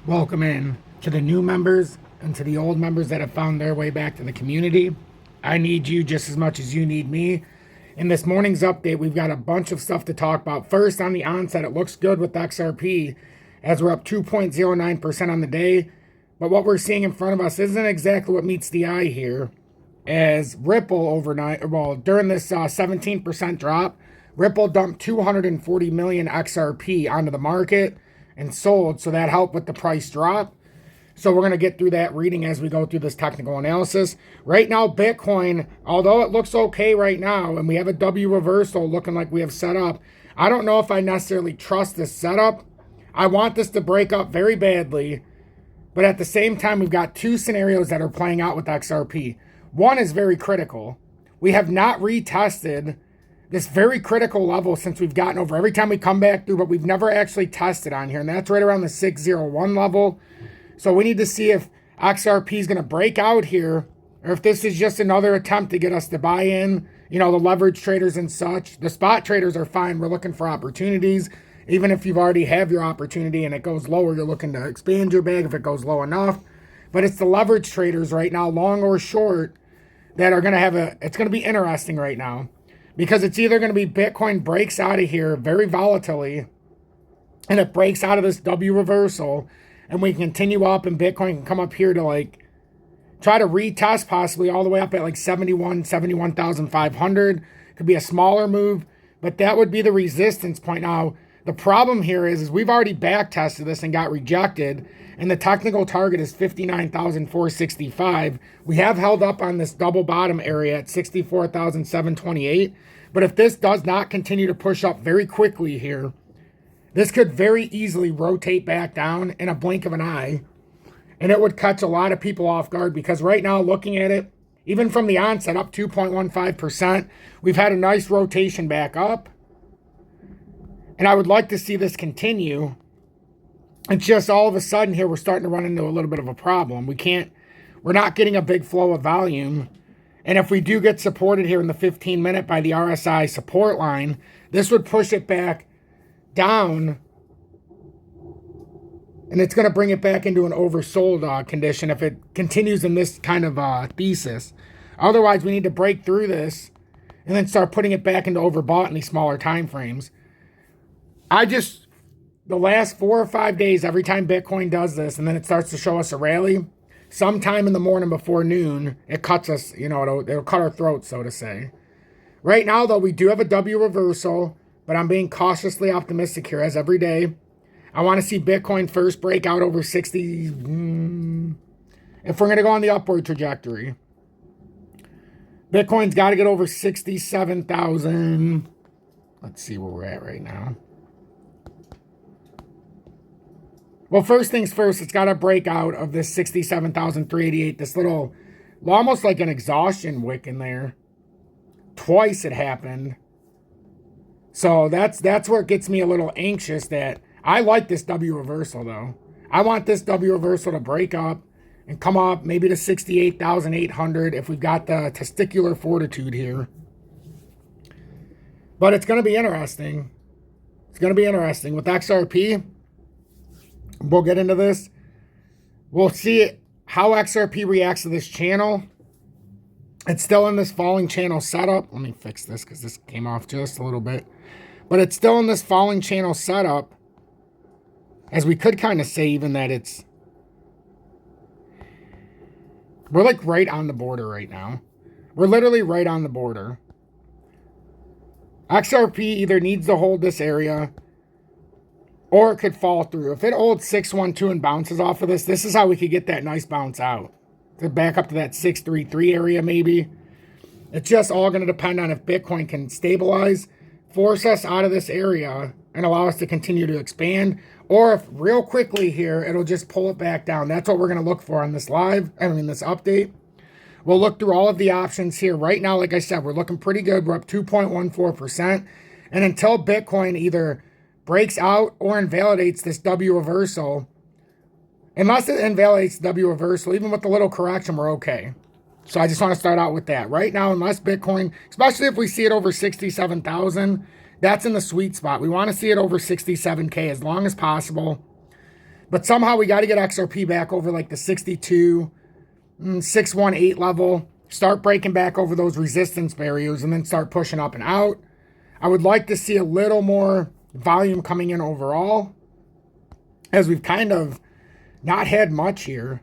Welcome in to the new members and to the old members that have found their way back to the community. I need you just as much as you need me. In this morning's update, we've got a bunch of stuff to talk about. First, on the onset, it looks good with XRP as we're up 2.09% on the day. But what we're seeing in front of us isn't exactly what meets the eye here. As Ripple overnight, well, during this 17% drop, Ripple dumped 240 million XRP onto the market and sold, so that helped with the price drop. So we're going to get through that reading as we go through this technical analysis. Right now, Bitcoin, although it looks okay right now, and we have a W reversal looking like we have set up, I don't know if I necessarily trust this setup. I want this to break up very badly, but at the same time, we've got two scenarios that are playing out with XRP. One is very critical. We have not retested this very critical level since we've gotten over every time we come back through, but we've never actually tested on here, and that's right around the 601 level. So we need to see if XRP is going to break out here, or if this is just another attempt to get us to buy in, the leverage traders and such. The spot traders are fine. We're looking for opportunities. Even if you've already have your opportunity and it goes lower, you're looking to expand your bag if it goes low enough. But it's the leverage traders right now, long or short, that are going to have it's going to be interesting right now. Because it's either going to be Bitcoin breaks out of here very volatilely, and it breaks out of this W reversal, and we continue up, and Bitcoin can come up here to try to retest possibly all the way up at 71,500. Could be a smaller move, but that would be the resistance point. Now, the problem here is we've already back tested this and got rejected, and the technical target is 59,465. We have held up on this double bottom area at 64,728. But if this does not continue to push up very quickly here, this could very easily rotate back down in a blink of an eye. And it would catch a lot of people off guard, because right now, looking at it, even from the onset, up 2.15%, we've had a nice rotation back up. And I would like to see this continue. It's just all of a sudden here, we're starting to run into a little bit of a problem. We're not getting a big flow of volume. And if we do get supported here in the 15-minute by the RSI support line, this would push it back down. And it's going to bring it back into an oversold condition if it continues in this kind of thesis. Otherwise, we need to break through this and then start putting it back into overbought in these smaller time frames. The last 4 or 5 days, every time Bitcoin does this and then it starts to show us a rally, sometime in the morning before noon, it cuts us, it'll cut our throats, so to say. Right now, though, we do have a W reversal, but I'm being cautiously optimistic here, as every day. I want to see Bitcoin first break out over 60. If we're going to go on the upward trajectory, Bitcoin's got to get over 67,000. Let's see where we're at right now. Well, first things first, it's got to break out of this 67,388, this little, almost like an exhaustion wick in there. Twice it happened. So that's where it gets me a little anxious. That I like this W reversal, though. I want this W reversal to break up and come up maybe to 68,800 if we've got the testicular fortitude here. But it's going to be interesting. It's going to be interesting. With XRP, we'll get into this. We'll see how XRP reacts to this channel. It's still in this falling channel setup. Let me fix this because this came off just a little bit. But it's still in this falling channel setup. As we could kind of say even that we're right on the border right now. We're literally right on the border. XRP either needs to hold this area, or it could fall through. If it holds 612 and bounces off of this, this is how we could get that nice bounce out. To back up to that 633 area maybe. It's just all going to depend on if Bitcoin can stabilize, force us out of this area, and allow us to continue to expand. Or if real quickly here, it'll just pull it back down. That's what we're going to look for on this this update. We'll look through all of the options here. Right now, like I said, we're looking pretty good. We're up 2.14%. And until Bitcoin either breaks out or invalidates this W reversal, unless it invalidates the W reversal, even with the little correction, we're okay. So I just want to start out with that. Right now, unless Bitcoin, especially if we see it over 67,000, that's in the sweet spot. We want to see it over 67K as long as possible. But somehow we got to get XRP back over like the 62, 618 level. Start breaking back over those resistance barriers and then start pushing up and out. I would like to see a little more volume coming in overall, as we've kind of not had much here.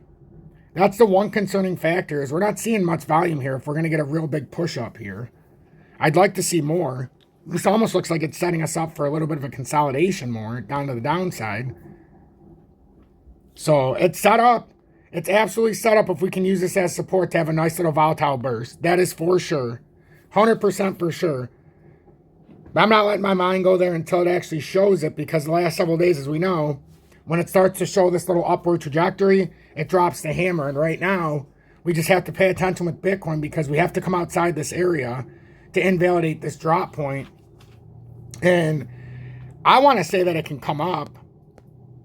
That's the one concerning factor, is we're not seeing much volume here if we're going to get a real big push up here. I'd like to see more. This almost looks like it's setting us up for a little bit of a consolidation more down to the downside. So it's set up. It's absolutely set up if we can use this as support to have a nice little volatile burst. That is for sure. 100% for sure. But I'm not letting my mind go there until it actually shows it, because the last several days, as we know, when it starts to show this little upward trajectory, it drops the hammer. And right now, we just have to pay attention with Bitcoin, because we have to come outside this area to invalidate this drop point. And I want to say that it can come up.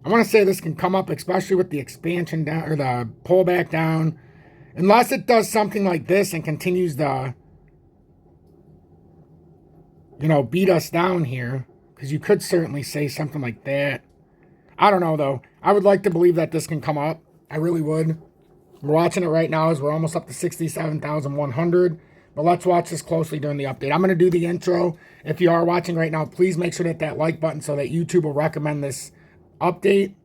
I want to say this can come up, especially with the expansion down, or the pullback down. Unless it does something like this and continues to, beat us down here. Because you could certainly say something like that. I don't know, though. I would like to believe that this can come up. I really would. We're watching it right now as we're almost up to 67,100. But let's watch this closely during the update. I'm going to do the intro. If you are watching right now, please make sure to hit that like button so that YouTube will recommend this update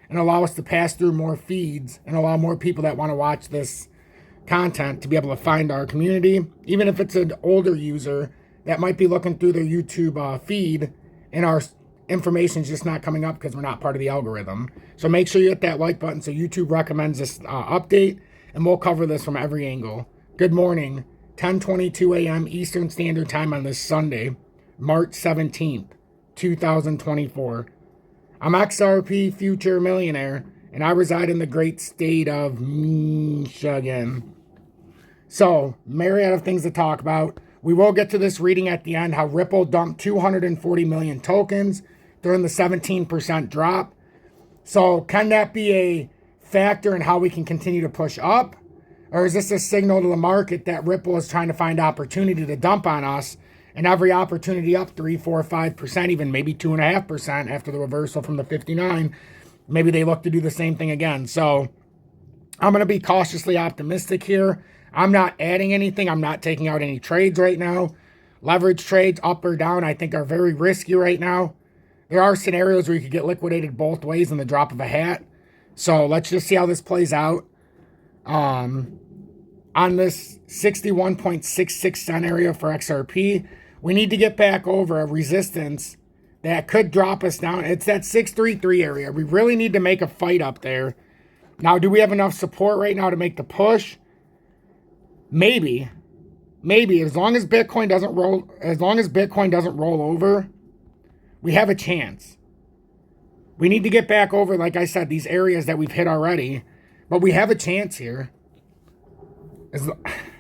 and allow us to pass through more feeds and allow more people that want to watch this content to be able to find our community. Even if it's an older user that might be looking through their YouTube feed and our information is just not coming up because we're not part of the algorithm. So make sure you hit that like button so YouTube recommends this update, and we'll cover this from every angle. Good morning, 10:22 a.m. Eastern Standard Time on this Sunday, March 17th, 2024. I'm XRP Future Millionaire, and I reside in the great state of Michigan. So, myriad of things to talk about. We will get to this reading at the end, how Ripple dumped 240 million tokens during the 17% drop. So, can that be a factor in how we can continue to push up? Or is this a signal to the market that Ripple is trying to find opportunity to dump on us, and every opportunity up 3, 4, 5%, even maybe 2.5% after the reversal from the 59, maybe they look to do the same thing again. So I'm going to be cautiously optimistic here. I'm not adding anything. I'm not taking out any trades right now. Leverage trades up or down, I think, are very risky right now. There are scenarios where you could get liquidated both ways in the drop of a hat. So let's just see how this plays out. On this 61.66 cent area for XRP, we need to get back over a resistance that could drop us down. It's that 633 area. We really need to make a fight up there. Now, do we have enough support right now to make the push? Maybe. Maybe. As long as Bitcoin doesn't roll over, we have a chance. We need to get back over, like I said, these areas that we've hit already. But we have a chance here.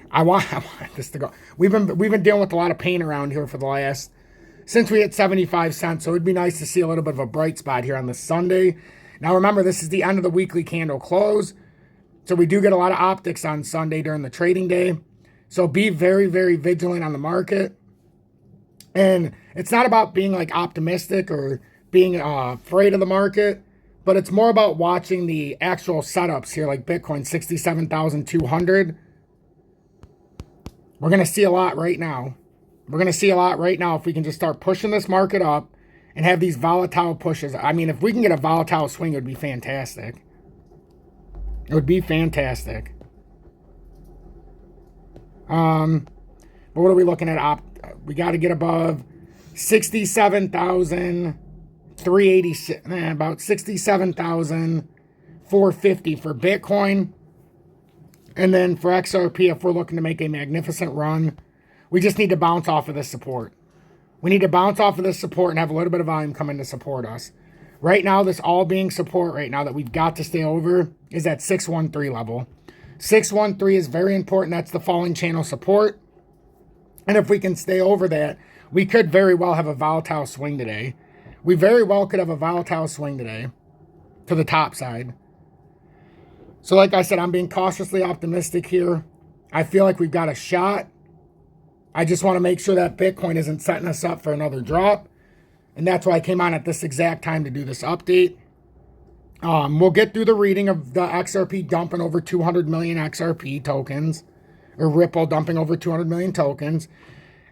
I want this to go. We've been dealing with a lot of pain around here for the last, since we hit 75 cents. So it'd be nice to see a little bit of a bright spot here on this Sunday. Now remember, this is the end of the weekly candle close. So we do get a lot of optics on Sunday during the trading day. So be very, very vigilant on the market. And it's not about being like optimistic or being afraid of the market, but it's more about watching the actual setups here, like Bitcoin 67,200. We're going to see a lot right now. We're going to see a lot right now if we can just start pushing this market up and have these volatile pushes. I mean, if we can get a volatile swing, it would be fantastic. It would be fantastic. But what are we looking at? We got to get above 67,386, about 67,450 for Bitcoin. And then for XRP, if we're looking to make a magnificent run, we just need to bounce off of this support. We need to bounce off of this support and have a little bit of volume come in to support us. Right now, this all being support right now that we've got to stay over is at 613 level. 613 is very important. That's the falling channel support. And if we can stay over that, we could very well have a volatile swing today. We very well could have a volatile swing today to the top side. So like I said, I'm being cautiously optimistic here. I feel like we've got a shot. I just want to make sure that Bitcoin isn't setting us up for another drop. And that's why I came on at this exact time to do this update. We'll get through the reading of the XRP dumping over 200 million XRP tokens, or Ripple dumping over 200 million tokens.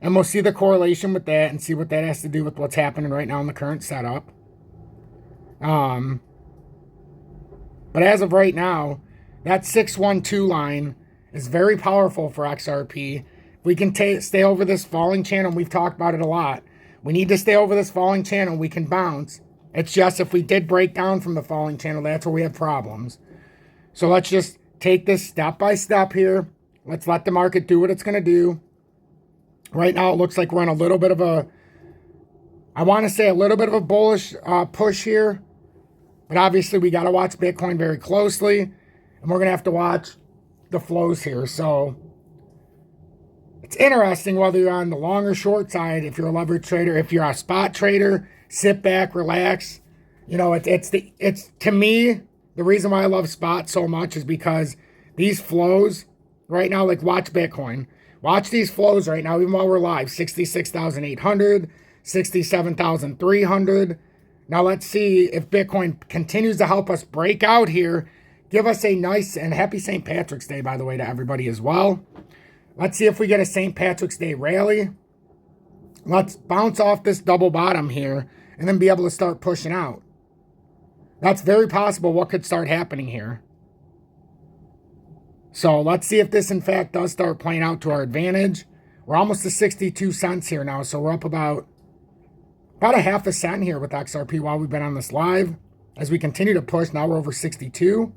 And we'll see the correlation with that and see what that has to do with what's happening right now in the current setup. But as of right now, that 612 line is very powerful for XRP. If we can stay over this falling channel, we've talked about it a lot. We need to stay over this falling channel. We can bounce. It's just if we did break down from the falling channel, that's where we have problems. So let's just take this step by step here. Let's let the market do what it's going to do. Right now, it looks like we're on a little bit of a, I want to say a little bit of a bullish push here. But obviously, we got to watch Bitcoin very closely. And we're going to have to watch the flows here. So it's interesting whether you're on the long or short side, if you're a leverage trader, if you're a spot trader, sit back, relax. You know, it's to me, the reason why I love spot so much is because these flows right now, like watch Bitcoin. Watch these flows right now, even while we're live. 66,800, 67,300. Now let's see if Bitcoin continues to help us break out here. Give us a nice and happy St. Patrick's Day, by the way, to everybody as well. Let's see if we get a St. Patrick's Day rally. Let's bounce off this double bottom here and then be able to start pushing out. That's very possible what could start happening here. So let's see if this, in fact, does start playing out to our advantage. We're almost to 62 cents here now, so we're up about a half a cent here with XRP while we've been on this live. As we continue to push, now we're over 62.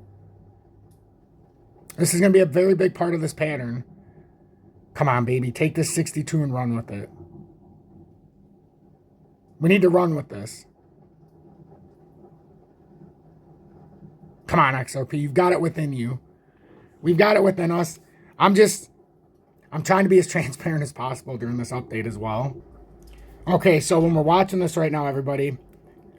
This is going to be a very big part of this pattern. Come on, baby. Take this 62 and run with it. We need to run with this. Come on, XRP. You've got it within you. We've got it within us. I'm trying to be as transparent as possible during this update as well. Okay, so when we're watching this right now, everybody,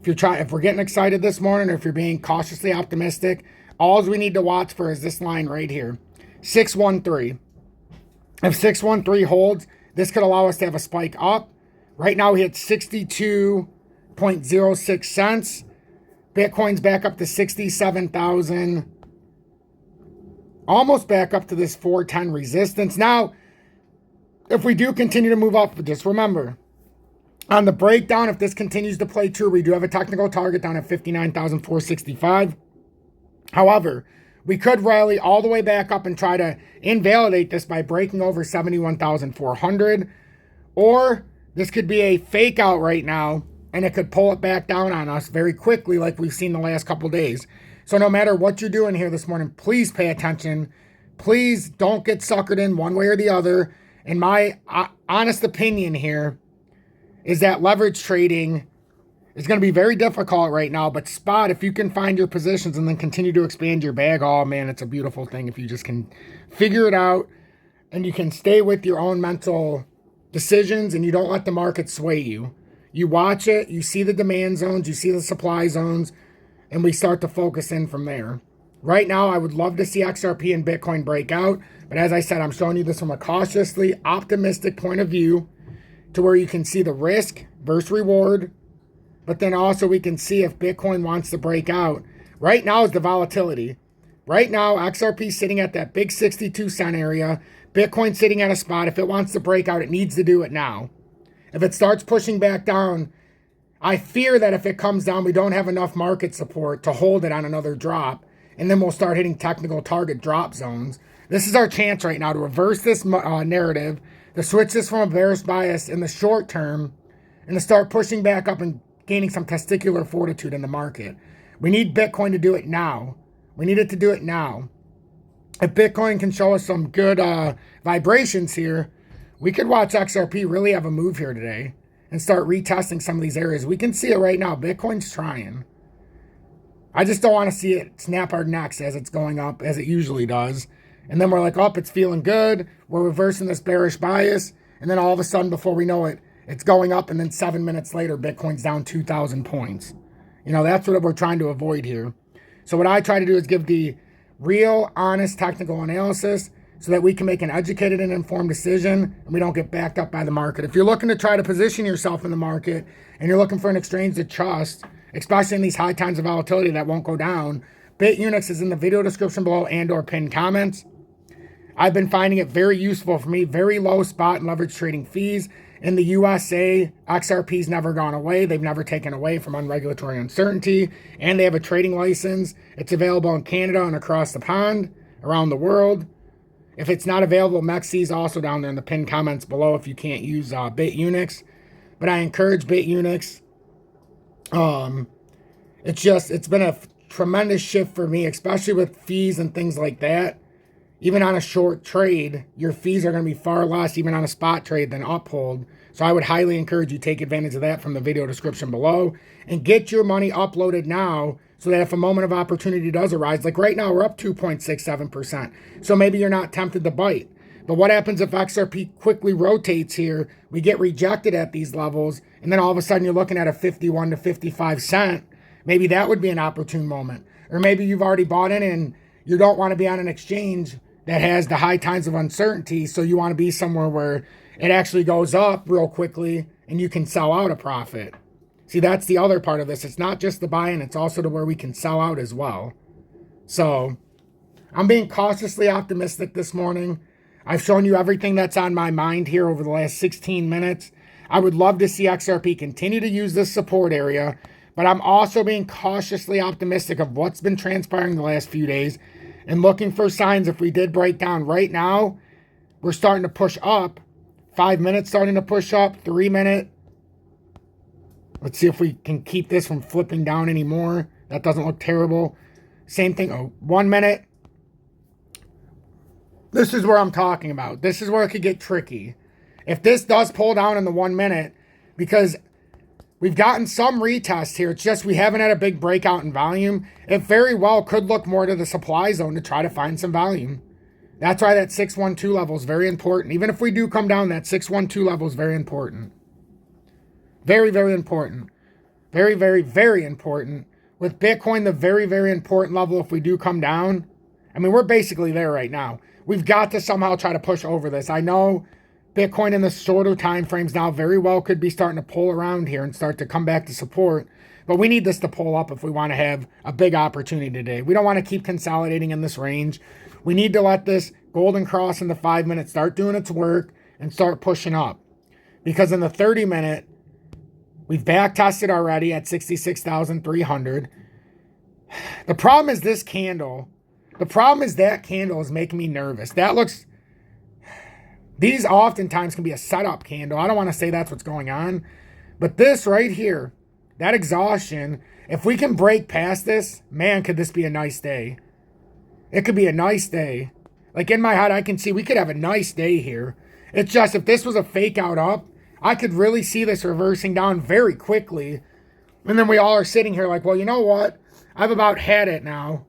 if we're getting excited this morning or if you're being cautiously optimistic, all we need to watch for is this line right here, 613. If 613 holds, this could allow us to have a spike up. Right now, we hit 62.06 cents. Bitcoin's back up to 67,000. Almost back up to this 410 resistance. Now, if we do continue to move up, just remember, on the breakdown, if this continues to play true, we do have a technical target down at 59,465. However, we could rally all the way back up and try to invalidate this by breaking over 71,400. Or this could be a fake out right now, and it could pull it back down on us very quickly like we've seen the last couple days. So no matter what you're doing here this morning, please pay attention. Please don't get suckered in one way or the other. And my honest opinion here is that leverage trading is going to be very difficult right now. But spot, if you can find your positions and then continue to expand your bag, oh man, it's a beautiful thing if you just can figure it out and you can stay with your own mental decisions and you don't let the market sway you. You watch it, you see the demand zones, you see the supply zones, and we start to focus in from there. Right now, I would love to see XRP and Bitcoin break out. But as I said, I'm showing you this from a cautiously optimistic point of view to where you can see the risk versus reward. But then also we can see if Bitcoin wants to break out. Right now is the volatility. Right now, XRP sitting at that big 62 cent area. Bitcoin sitting at a spot. If it wants to break out, it needs to do it now. If it starts pushing back down, I fear that if it comes down, we don't have enough market support to hold it on another drop. And then we'll start hitting technical target drop zones. This is our chance right now to reverse this narrative, to switch this from a bearish bias in the short term, and to start pushing back up and gaining some testicular fortitude in the market. We need Bitcoin to do it now. We need it to do it now. If Bitcoin can show us some good vibrations here, we could watch XRP really have a move here today and start retesting some of these areas. We can see it right now. Bitcoin's trying. I just don't want to see it snap our necks as it's going up, as it usually does. And then we're like, oh, it's feeling good. We're reversing this bearish bias. And then all of a sudden, before we know it, it's going up. And then 7 minutes later, Bitcoin's down 2,000 points. You know, that's what we're trying to avoid here. So what I try to do is give the real, honest, technical analysis so that we can make an educated and informed decision and we don't get backed up by the market. If you're looking to try to position yourself in the market and you're looking for an exchange to trust especially in these high times of volatility that won't go down. BitUnix is in the video description below and or pinned comments. I've been finding it very useful for me. Very low spot and leverage trading fees. In the USA, XRP's never gone away. They've never taken away from unregulatory uncertainty. And they have a trading license. It's available in Canada and across the pond, around the world. If it's not available, MEXC is also down there in the pinned comments below if you can't use BitUnix. But I encourage BitUnix. It's been a tremendous shift for me, especially with fees and things like that. Even on a short trade, your fees are going to be far less, even on a spot trade, than uphold. So I would highly encourage you to take advantage of that from the video description below. And get your money uploaded now so that if a moment of opportunity does arise, like right now, we're up 2.67%. So maybe you're not tempted to bite. But what happens if XRP quickly rotates here? We get rejected at these levels, and then all of a sudden you're looking at a 51 to 55 cent. Maybe that would be an opportune moment. Or maybe you've already bought in and you don't want to be on an exchange that has the high times of uncertainty, so you want to be somewhere where it actually goes up real quickly and you can sell out a profit. See, that's the other part of this. It's not just the buy-in, it's also to where we can sell out as well. So I'm being cautiously optimistic this morning. I've shown you everything that's on my mind here over the last 16 minutes. I would love to see XRP continue to use this support area, but I'm also being cautiously optimistic of what's been transpiring the last few days and looking for signs if we did break down. Right now, we're starting to push up. 5 minutes starting to push up. 3 minute. Let's see if we can keep this from flipping down anymore. That doesn't look terrible. Same thing. 1 minute. This is where I'm talking about. This is where it could get tricky. If this does pull down in the 1 minute, because we've gotten some retests here. It's just we haven't had a big breakout in volume. It very well could look more to the supply zone to try to find some volume. That's why that 612 level is very important. Even if we do come down, that 612 level is very important. Very, very important. Very, very, very important. With Bitcoin, the very, very important level, if we do come down, I mean, we're basically there right now. We've got to somehow try to push over this. I know Bitcoin in the shorter time frames now very well could be starting to pull around here and start to come back to support. But we need this to pull up if we want to have a big opportunity today. We don't want to keep consolidating in this range. We need to let this golden cross in the 5 minute start doing its work and start pushing up. Because in the 30 minute, we've back tested already at 66,300. The problem is this candle. The problem is that candle is making me nervous. That looks... These oftentimes can be a setup candle. I don't want to say that's what's going on. But this right here, that exhaustion, if we can break past this, man, could this be a nice day. It could be a nice day. Like in my head, I can see we could have a nice day here. It's just if this was a fake out up, I could really see this reversing down very quickly. And then we all are sitting here like, well, you know what? I've about had it now.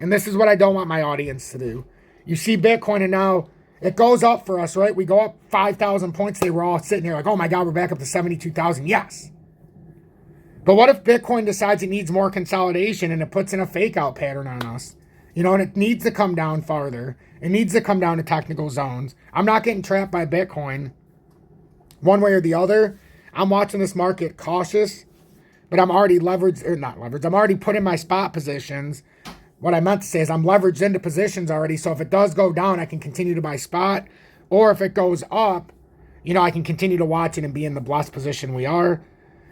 And this is what I don't want my audience to do. You see Bitcoin and now... it goes up for us, right? We go up 5,000 points. They were all sitting here like, oh my God, we're back up to 72,000. Yes. But what if Bitcoin decides it needs more consolidation and it puts in a fake out pattern on us? You know, and it needs to come down farther. It needs to come down to technical zones. I'm not getting trapped by Bitcoin one way or the other. I'm watching this market cautious, but I'm already leveraged, or not leveraged. I'm already put in my spot positions. What I meant to say is I'm leveraged into positions already. So if it does go down, I can continue to buy spot. Or if it goes up, you know, I can continue to watch it and be in the blessed position we are.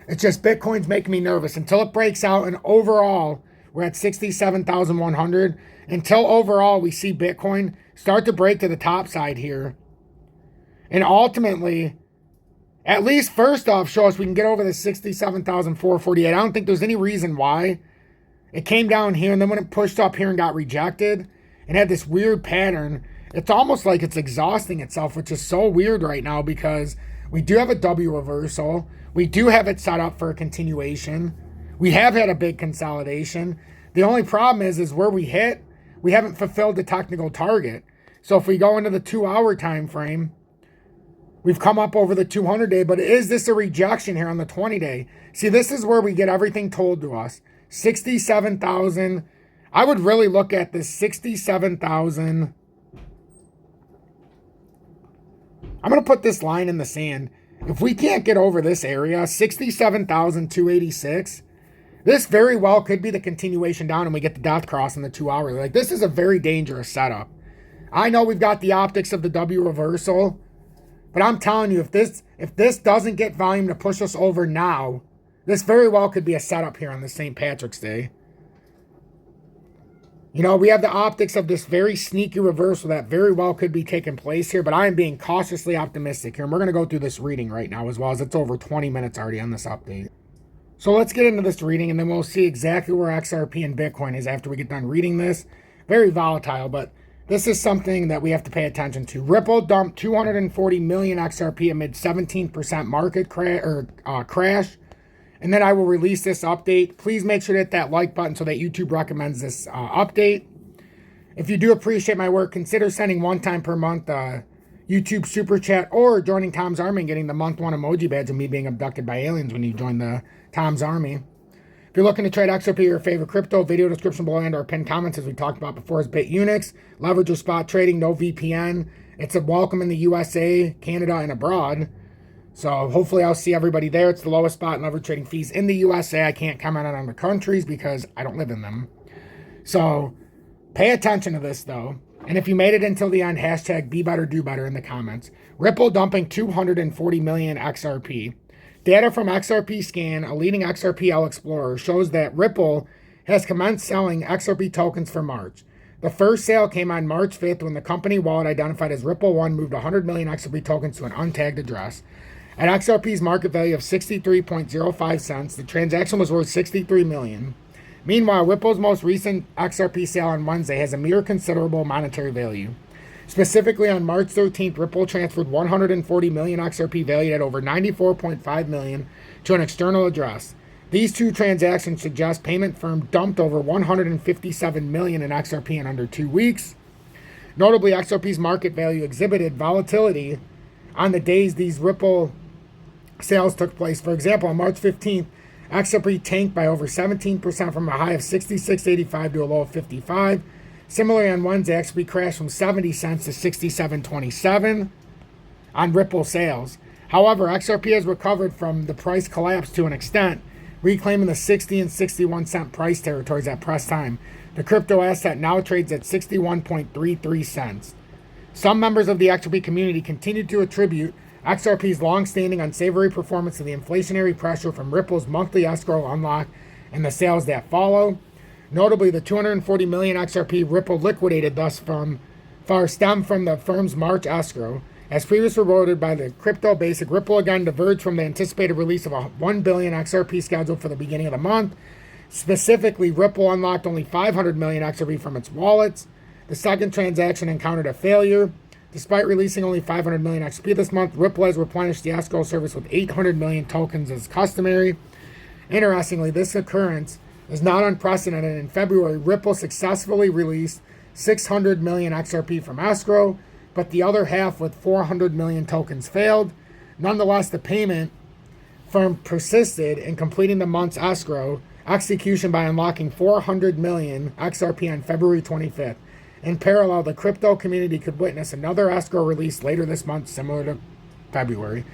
It's just Bitcoin's making me nervous. Until it breaks out and overall, we're at 67,100. Until overall we see Bitcoin start to break to the top side here. And ultimately, at least first off, show us we can get over the 67,448. I don't think there's any reason why. It came down here, and then when it pushed up here and got rejected and had this weird pattern, it's almost like it's exhausting itself, which is so weird right now because we do have a W reversal. We do have it set up for a continuation. We have had a big consolidation. The only problem is where we hit, we haven't fulfilled the technical target. So if we go into the 2 hour time frame, we've come up over the 200 day, but is this a rejection here on the 20 day? See, this is where we get everything told to us. 67,000. I would really look at this 67,000. I'm going to put this line in the sand. If we can't get over this area, 67,286, This very well could be the continuation down and we get the death cross in the 2 hour. Like, this is a very dangerous setup. I know we've got the optics of the W reversal, but I'm telling you, if this doesn't get volume to push us over now, this very well could be a setup here on the St. Patrick's Day. You know, we have the optics of this very sneaky reversal that very well could be taking place here, but I am being cautiously optimistic here. And we're going to go through this reading right now, as well as it's over 20 minutes already on this update. So let's get into this reading, and then we'll see exactly where XRP and Bitcoin is after we get done reading this. Very volatile, but this is something that we have to pay attention to. Ripple dumped 240 million XRP amid 17% market crash. And then I will release this update. Please make sure to hit that like button so that YouTube recommends this update. If you do appreciate my work, consider sending one time per month YouTube super chat or joining Tom's Army and getting the month 1 emoji badge of me being abducted by aliens when you join the Tom's Army. If you're looking to trade XRP or your favorite crypto, video description below and our pinned comments, as we talked about before, is BitUnix. Leverage or spot trading, no VPN. It's a welcome in the USA, Canada, and abroad. So hopefully I'll see everybody there. It's the lowest spot in leverage trading fees in the USA. I can't comment on the countries because I don't live in them. So pay attention to this, though. And if you made it until the end, hashtag be better, do better in the comments. Ripple dumping 240 million XRP. Data from XRP Scan, a leading XRPL explorer, shows that Ripple has commenced selling XRP tokens for March. The first sale came on March 5th when the company wallet identified as Ripple One moved 100 million XRP tokens to an untagged address. At XRP's market value of 63.05 cents, the transaction was worth 63 million. Meanwhile, Ripple's most recent XRP sale on Wednesday has a mere considerable monetary value. Specifically, on March 13th, Ripple transferred 140 million XRP valued at over 94.5 million to an external address. These two transactions suggest payment firm dumped over 157 million in XRP in under 2 weeks. Notably, XRP's market value exhibited volatility on the days these Ripple sales took place. For example, on March 15th, XRP tanked by over 17% from a high of 66.85 to a low of 55. Similarly, on Wednesday, XRP crashed from 70 cents to 67.27 on Ripple sales. However, XRP has recovered from the price collapse to an extent, reclaiming the 60 and 61 cent price territories at press time. The crypto asset now trades at 61.33 cents. Some members of the XRP community continue to attribute XRP's long-standing unsavory performance to the inflationary pressure from Ripple's monthly escrow unlock and the sales that follow. Notably, the 240 million XRP Ripple liquidated thus far stem from the firm's March escrow. As previously reported by the Crypto Basic, Ripple again diverged from the anticipated release of a 1 billion XRP scheduled for the beginning of the month. Specifically, Ripple unlocked only 500 million XRP from its wallets. The second transaction encountered a failure. Despite releasing only 500 million XP this month, Ripple has replenished the escrow service with 800 million tokens as customary. Interestingly, this occurrence is not unprecedented. In February, Ripple successfully released 600 million XRP from escrow, but the other half with 400 million tokens failed. Nonetheless, the payment firm persisted in completing the month's escrow execution by unlocking 400 million XRP on February 25th. In parallel, the crypto community could witness another escrow release later this month, similar to February.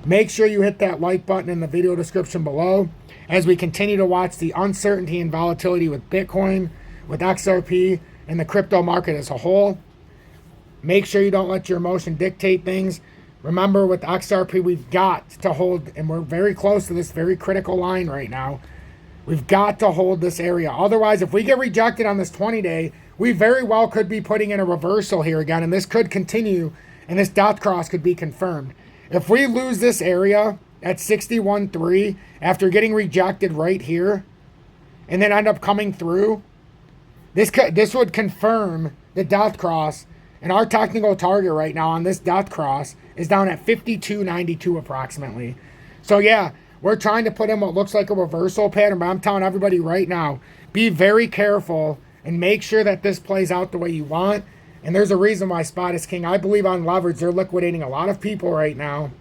Make sure you hit that like button in the video description below as we continue to watch the uncertainty and volatility with Bitcoin, with XRP, and the crypto market as a whole. Make sure you don't let your emotion dictate things. Remember, with XRP, we've got to hold, and we're very close to this very critical line right now. We've got to hold this area. Otherwise, if we get rejected on this 20-day, we very well could be putting in a reversal here again, and this could continue, and this dot cross could be confirmed. If we lose this area at 61.3 after getting rejected right here, and then end up coming through, this would confirm the dot cross, and our technical target right now on this dot cross is down at 52.92 approximately. So yeah, we're trying to put in what looks like a reversal pattern, but I'm telling everybody right now, be very careful and make sure that this plays out the way you want. And there's a reason why spot is king. I believe on leverage, they're liquidating a lot of people right now.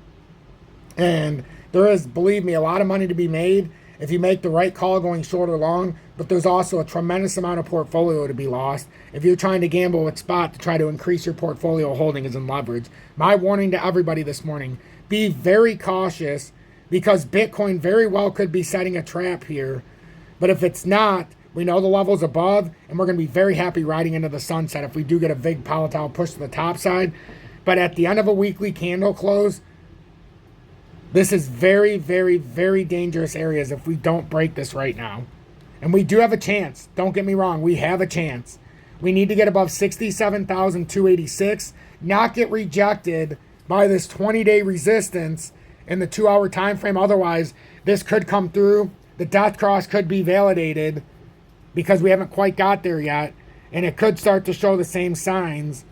And there is, believe me, a lot of money to be made if you make the right call going short or long. But there's also a tremendous amount of portfolio to be lost if you're trying to gamble with spot to try to increase your portfolio holdings in leverage. My warning to everybody this morning, be very cautious because Bitcoin very well could be setting a trap here But if it's not, we know the level's above, and we're going to be very happy riding into the sunset if we do get a big volatile push to the top side. But at the end of a weekly candle close, this is very, very, very dangerous areas if we don't break this right now. And we do have a chance. Don't get me wrong. We have a chance. We need to get above 67,286, not get rejected by this 20-day resistance in the 2-hour time frame. Otherwise, this could come through. The death cross could be validated because we haven't quite got there yet. And it could start to show the same signs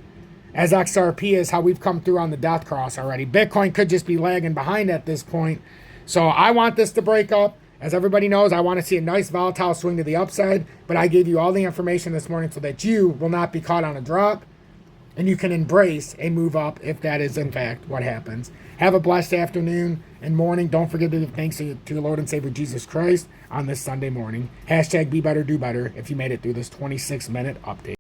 as XRP is, how we've come through on the death cross already. Bitcoin could just be lagging behind at this point. So I want this to break up. As everybody knows, I want to see a nice volatile swing to the upside, but I gave you all the information this morning so that you will not be caught on a drop and you can embrace a move up if that is in fact what happens. Have a blessed afternoon and morning. Don't forget to give thanks to your Lord and Savior Jesus Christ on this Sunday morning. Hashtag be better, do better if you made it through this 26-minute update.